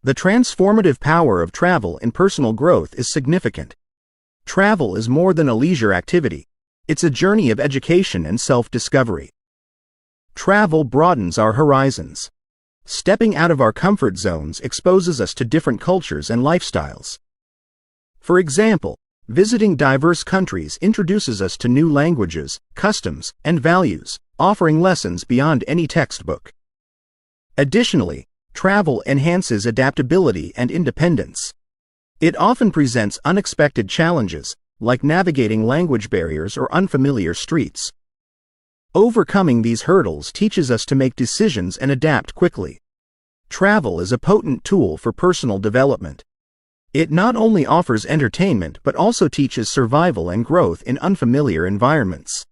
The transformative power of travel in personal growth is significant. Travel is more than a leisure activity. It's a journey of education and self-discovery. Travel broadens our horizons. Stepping out of our comfort zones exposes us to different cultures and lifestyles. For example, visiting diverse countries introduces us to new languages, customs, and values, offering lessons beyond any textbook. Additionally, travel enhances adaptability and independence. It often presents unexpected challenges, like navigating language barriers or unfamiliar streets. Overcoming these hurdles teaches us to make decisions and adapt quickly. Travel is a potent tool for personal development. It not only offers entertainment but also teaches survival and growth in unfamiliar environments.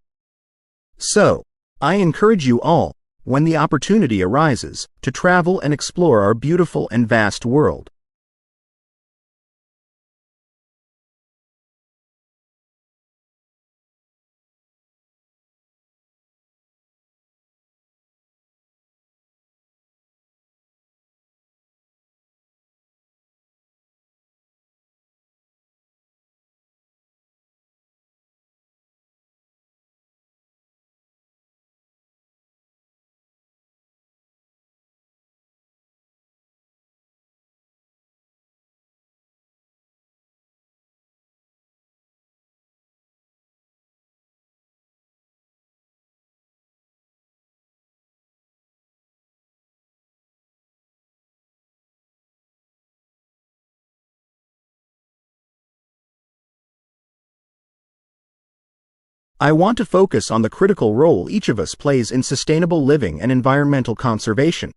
So, I encourage you all, when the opportunity arises, to travel and explore our beautiful and vast world. I want to focus on the critical role each of us plays in sustainable living and environmental conservation.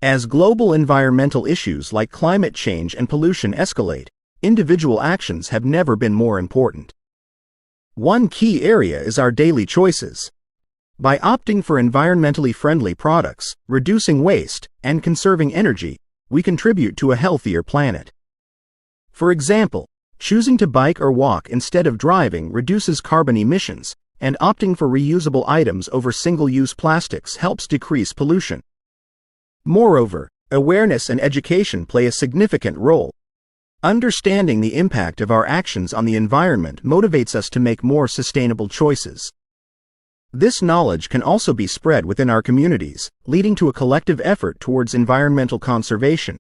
As global environmental issues like climate change and pollution escalate, individual actions have never been more important. One key area is our daily choices. By opting for environmentally friendly products, reducing waste, and conserving energy, we contribute to a healthier planet. For example, choosing to bike or walk instead of driving reduces carbon emissions, and opting for reusable items over single-use plastics helps decrease pollution. Moreover, awareness and education play a significant role. Understanding the impact of our actions on the environment motivates us to make more sustainable choices. This knowledge can also be spread within our communities, leading to a collective effort towards environmental conservation.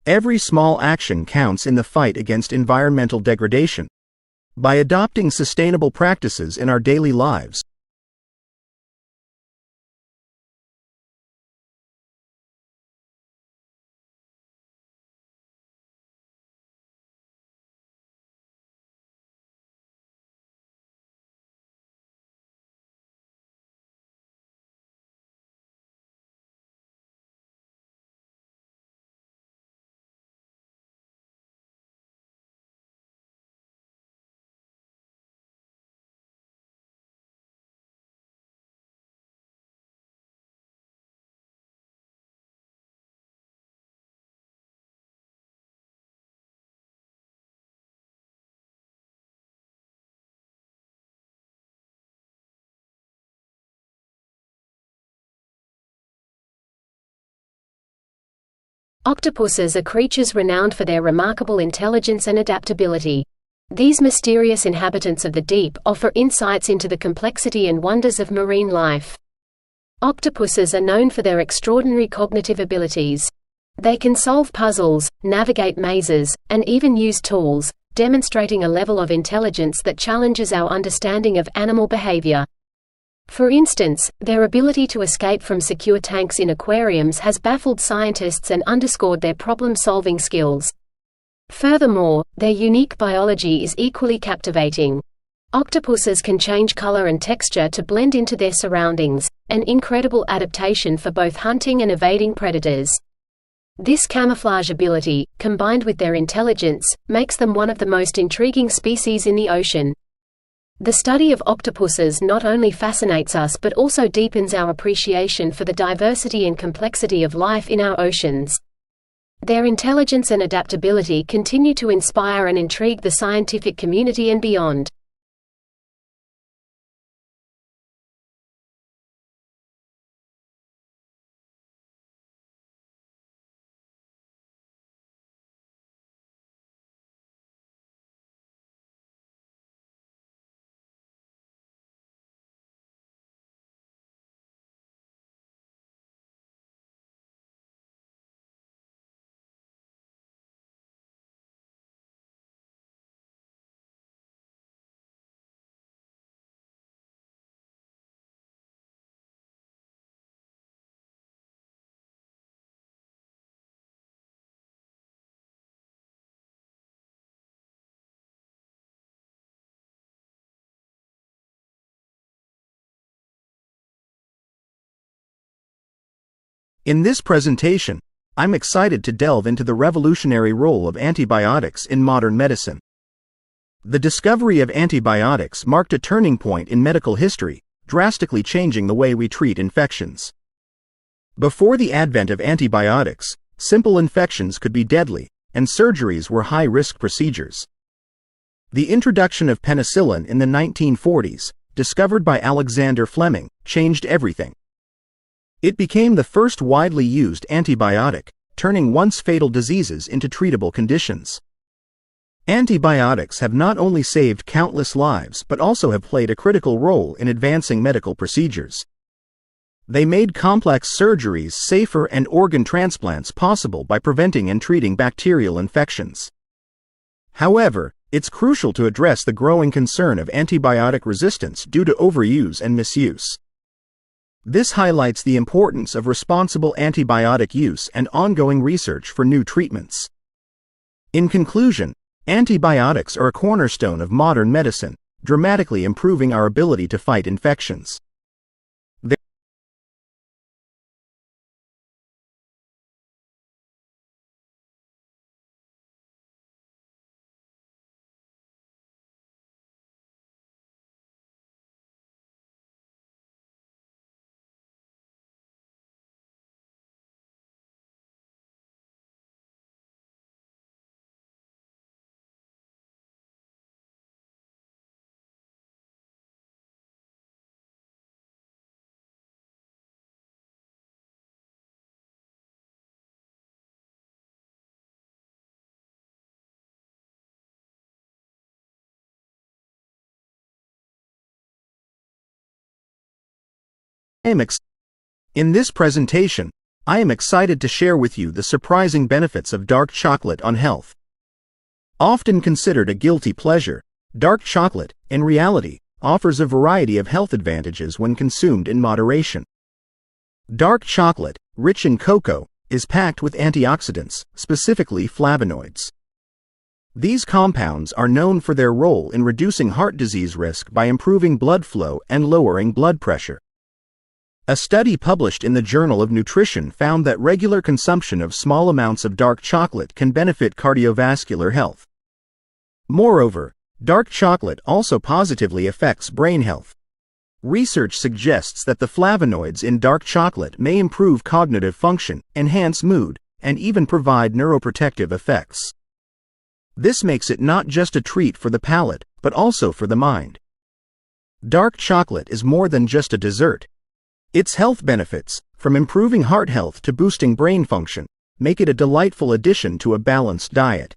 Every small action counts in the fight against environmental degradation. By adopting sustainable practices in our daily lives, Octopuses are creatures renowned for their remarkable intelligence and adaptability. These mysterious inhabitants of the deep offer insights into the complexity and wonders of marine life. Octopuses are known for their extraordinary cognitive abilities. They can solve puzzles, navigate mazes, and even use tools, demonstrating a level of intelligence that challenges our understanding of animal behavior. For instance, their ability to escape from secure tanks in aquariums has baffled scientists and underscored their problem-solving skills. Furthermore, their unique biology is equally captivating. Octopuses can change color and texture to blend into their surroundings, an incredible adaptation for both hunting and evading predators. This camouflage ability, combined with their intelligence, makes them one of the most intriguing species in the ocean. The study of octopuses not only fascinates us but also deepens our appreciation for the diversity and complexity of life in our oceans. Their intelligence and adaptability continue to inspire and intrigue the scientific community and beyond. In this presentation, I'm excited to delve into the revolutionary role of antibiotics in modern medicine. The discovery of antibiotics marked a turning point in medical history, drastically changing the way we treat infections. Before the advent of antibiotics, simple infections could be deadly, and surgeries were high-risk procedures. The introduction of penicillin in the 1940s, discovered by Alexander Fleming, changed everything. It became the first widely used antibiotic, turning once fatal diseases into treatable conditions. Antibiotics have not only saved countless lives but also have played a critical role in advancing medical procedures. They made complex surgeries safer and organ transplants possible by preventing and treating bacterial infections. However, it's crucial to address the growing concern of antibiotic resistance due to overuse and misuse. This highlights the importance of responsible antibiotic use and ongoing research for new treatments. In conclusion, antibiotics are a cornerstone of modern medicine, dramatically improving our ability to fight infections. In this presentation, I am excited to share with you the surprising benefits of dark chocolate on health. Often considered a guilty pleasure, dark chocolate, in reality, offers a variety of health advantages when consumed in moderation. Dark chocolate, rich in cocoa, is packed with antioxidants, specifically flavonoids. These compounds are known for their role in reducing heart disease risk by improving blood flow and lowering blood pressure. A study published in the Journal of Nutrition found that regular consumption of small amounts of dark chocolate can benefit cardiovascular health. Moreover, dark chocolate also positively affects brain health. Research suggests that the flavonoids in dark chocolate may improve cognitive function, enhance mood, and even provide neuroprotective effects. This makes it not just a treat for the palate, but also for the mind. Dark chocolate is more than just a dessert. Its health benefits, from improving heart health to boosting brain function, make it a delightful addition to a balanced diet.